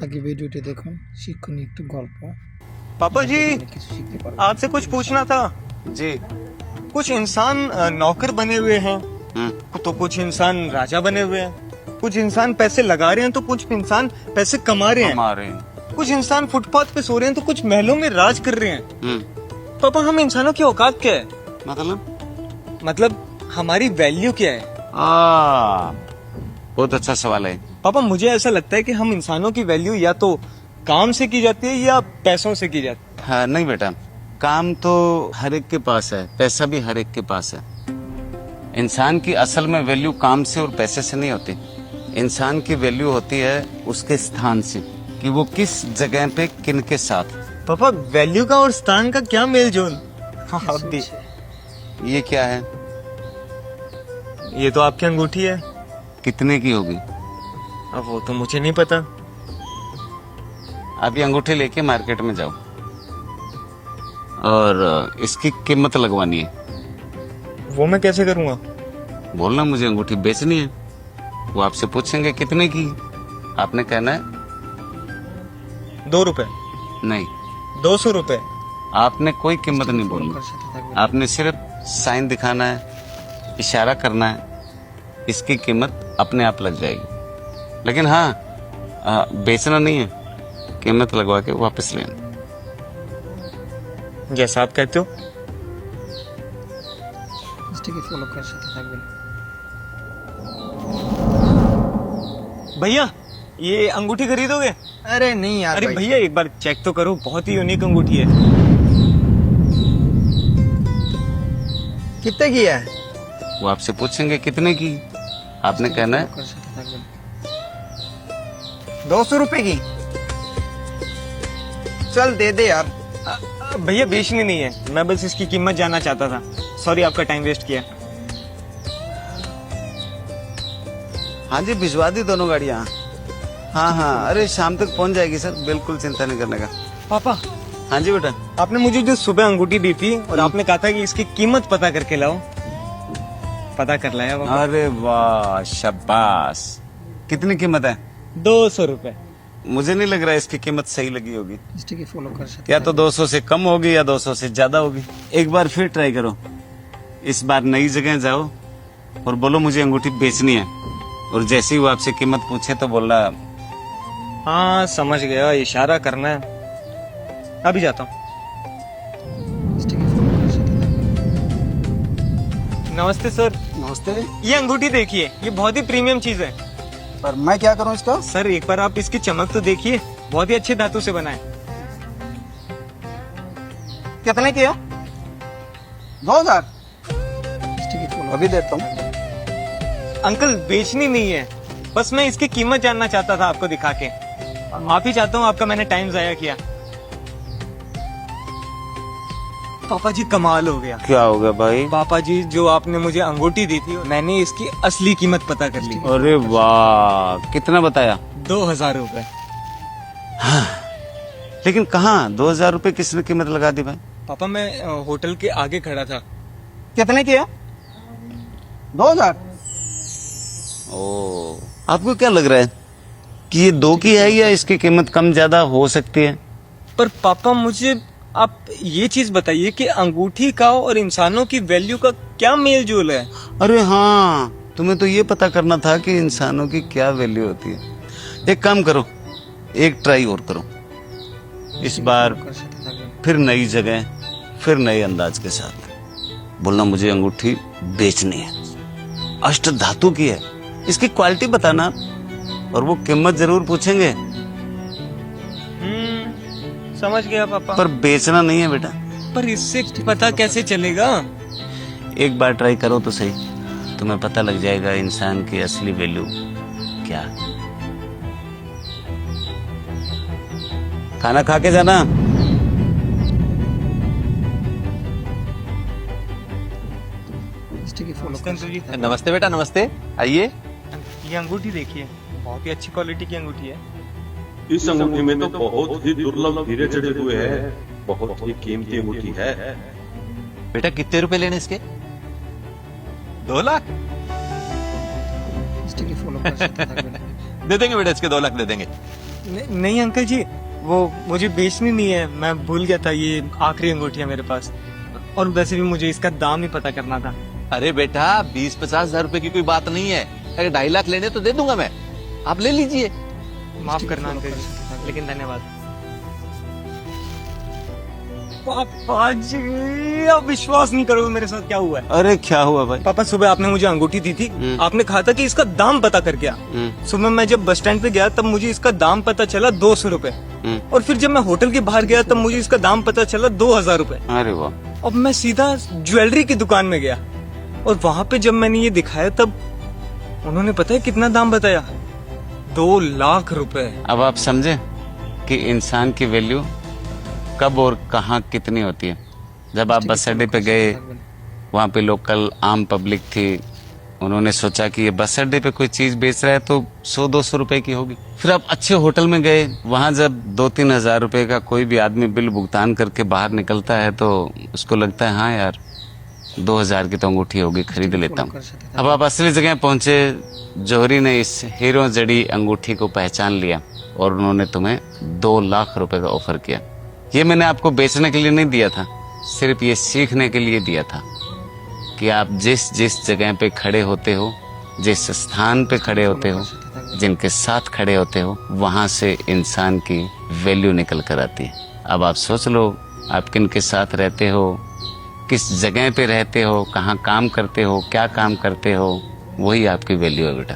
আগে ভিডিওটি দেখুন, শিক্ষণীয় একটু গল্প। पापा जी কিছু শিখতে পারবেন। आपसे कुछ पूछना था। जी। कुछ इंसान नौकर बने हुए हैं, तो कुछ इंसान राजा बने हुए हैं, कुछ इंसान पैसे लगा रहे हैं तो कुछ इंसान पैसे कमा रहे हैं, हमारे कुछ इंसान फुटपाथ पे सो रहे हैं तो कुछ महलों में राज कर रहे हैं। पापा हम इंसानों की औकात क्या है? मतलब हमारी वैल्यू क्या है? बहुत अच्छा सवाल है। पापा मुझे ऐसा लगता है कि हम इंसानों की वैल्यू या तो काम से की जाती है या पैसों से की जाती है। हाँ, नहीं बेटा, काम तो हर एक के पास है, पैसा भी हर एक के पास है। इंसान की असल में वैल्यू काम से और पैसे से नहीं होती। इंसान की वैल्यू होती है उसके स्थान से, कि वो किस जगह पे किन के साथ। पापा वैल्यू का और स्थान का क्या मेल जोल? हाँ आप भी। ये क्या है? ये तो आपकी अंगूठी है। कितने की होगी? अब वो तो मुझे नहीं पता। आप ये अंगूठी लेके मार्केट में जाओ और इसकी कीमत लगवानी है। वो मैं कैसे करूँगा? बोलना मुझे अंगूठी बेचनी है। वो आपसे पूछेंगे कितने की, आपने कहना है 2 रुपए, नहीं। 200 रुपए। आपने कोई कीमत नहीं बोलनी, সাথে থাকবেন। आपने सिर्फ साइन दिखाना है, इशारा करना है, इसकी कीमत अपने आप लग जाएगी। लेकिन हाँ, बेचना नहीं है, कीमत लगवा के वापस लेना। जैसा आप कहते हो। পেজটিকে ফলো করার সাথে থাকবেন। भैया ये अंगूठी खरीदोगे? अरे नहीं यार अरे भाई। भैया एक बार चेक तो करो, बहुत ही यूनिक अंगूठी है। कितने की है? वो आपसे पूछेंगे कितने की, आपने कहना है করার সাথে থাকবেন। 200 रुपए की। चल दे दे यार। भैया बेचनी नहीं है, मैं बस इसकी कीमत जानना चाहता था। सॉरी आपका टाइम वेस्ट किया। हाँ जी, भिजवा दी दोनों गाड़ियाँ। हाँ हाँ, अरे शाम तक पहुंच जाएगी सर, बिल्कुल चिंता नहीं करने का। पापा हाँ जी बेटा। आपने मुझे जो सुबह अंगूठी दी थी और आपने कहा था कि इसकी कीमत पता करके लाओ, पता कर लाया पापा। अरे वाह, शाबाश। कितनी कीमत है? 200 रुपए। मुझे नहीं लग रहा है इसकी कीमत सही लगी होगी। পেজটিকে ফলো করার সাথে या तो 200 से कम होगी या 200 से ज्यादा होगी। एक बार फिर ट्राई करो, इस बार नई जगह जाओ और बोलो मुझे अंगूठी बेचनी है, और जैसे ही वो आपसे कीमत पूछे तो बोलना। हाँ समझ गया, इशारा करना है। अभी जाता हूँ। পেজটিকে ফলো করার সাথে থাকবেন। नमस्ते सर, नमस्ते। ये अंगूठी देखिए, ये बहुत ही प्रीमियम चीज है। पर मैं क्या करूं इसका? सर एक बार आप इसकी चमक तो देखिए, बहुत ही अच्छे धातु से बना है। कितने की है? 2000। পেজটিকে ফলো अभी देता हूँ। अंकल बेचनी नहीं है, बस मैं इसकी कीमत जानना चाहता था आपको दिखा के। माफी चाहता हूँ आपका मैंने टाइम जाया किया। पापा जी कमाल हो गया। क्या होगा भाई? पापा जी जो आपने मुझे अंगूठी दी थी, मैंने इसकी असली कीमत पता कर ली। अरे वाह, कितना बताया? 2000 रुपए। लेकिन कहाँ 2000 रुपए किसने कीमत लगा दी भाई? पापा मैं होटल के आगे खड़ा था। कितने की है? 2000। ओ, आपको क्या लग रहा है कि ये 2 की है या इसकी कीमत कम ज्यादा हो सकती है? पर पापा मुझे आप ये चीज बताइए कि अंगूठी का और इंसानों की वैल्यू का क्या मेल जोल है? अरे हाँ, तुम्हें तो ये पता करना था कि इंसानों की क्या वैल्यू होती है। एक काम करो, एक ट्राई और करो, इस बार করার সাথে থাকবেন। फिर नई जगह, फिर नए अंदाज के साथ बोलना मुझे अंगूठी बेचनी है, अष्ट धातु की है, इसकी क्वालिटी बताना, और वो कीमत जरूर पूछेंगे, समझ गया पापा। पर बेचना नहीं है बेटा। पर इससे पता कैसे चलेगा? एक बार ट्राई करो तो सही, तुम्हें पता लग जाएगा इंसान की असली वैल्यू क्या है। खाना खा के जाना। পেজটিকে ফলো করার সাথে থাকবেন। नमस्ते बेटा, नमस्ते। आइए। ये अंगूठी देखिए, बहुत ही अच्छी क्वालिटी की अंगूठी है। इस अंगूठी में तो बहुत ही दुर्लभ हीरे जड़े हुए हैं, बहुत ही कीमती अंगूठी है। बेटा कितने रुपए लेने इसके? 2 लाख। পেজটিকে ফলো করার সাথে থাকবেন। दे देंगे बेटा, इसके 2 लाख दे देंगे। नहीं अंकल जी, वो मुझे बेचनी नहीं है, मैं भूल गया था, ये आखिरी अंगूठी है मेरे पास। और वैसे भी मुझे इसका दाम ही पता करना था। अरे बेटा 20-50 हजार रुपए की कोई बात नहीं है, अगर 2.5 लाख लेने तो दे दूंगा मैं, आप ले लीजिए। माफ करना अंकल जी, लेकिन धन्यवाद। पापा जी, आप विश्वास नहीं करोगे मेरे साथ क्या हुआ है। अरे क्या हुआ भाई? पापा सुबह आपने मुझे अंगूठी दी थी, आपने कहा था कि इसका दाम पता कर गया। सुबह मैं जब बस स्टैंड पे गया तब मुझे इसका दाम पता चला 200 रुपए, और फिर जब मैं होटल के बाहर गया तब मुझे इसका दाम पता चला 2000 रुपए। अरे वाह। अब मैं सीधा ज्वेलरी की दुकान में गया और वहाँ पे जब मैंने ये दिखाया तब उन्होंने पता है कितना दाम बताया, 2 लाख रुपए। अब आप समझे कि इंसान की वैल्यू कब और कहाँ कितनी होती है। जब आप बस अड्डे पे गए, वहाँ पे लोकल आम पब्लिक थी, उन्होंने सोचा कि ये बस अड्डे पे कोई चीज बेच रहा है तो 100-200 रुपए की होगी। फिर आप अच्छे होटल में गए, वहाँ जब 2-3 हजार रुपए का कोई भी आदमी बिल भुगतान करके बाहर निकलता है तो उसको लगता है हाँ यार 2000 की तो अंगूठी होगी, खरीद लेता हूँ। अब आप असली जगह पहुंचे, जौहरी ने इस हीरो जड़ी अंगूठी को पहचान लिया और उन्होंने तुम्हें 2 लाख रुपए का ऑफर किया। ये मैंने आपको बेचने के लिए नहीं दिया था, सिर्फ ये सीखने के लिए दिया था कि आप जिस जिस जगह पे खड़े होते हो, जिस स्थान पे खड़े होते हो, जिनके साथ खड़े होते हो, वहां से इंसान की वैल्यू निकल कर आती है। अब आप सोच लो आप किन के साथ रहते हो, किस जगह पे रहते हो, कहाँ काम करते हो, क्या काम करते हो, वही आपकी वैल्यू है बेटा।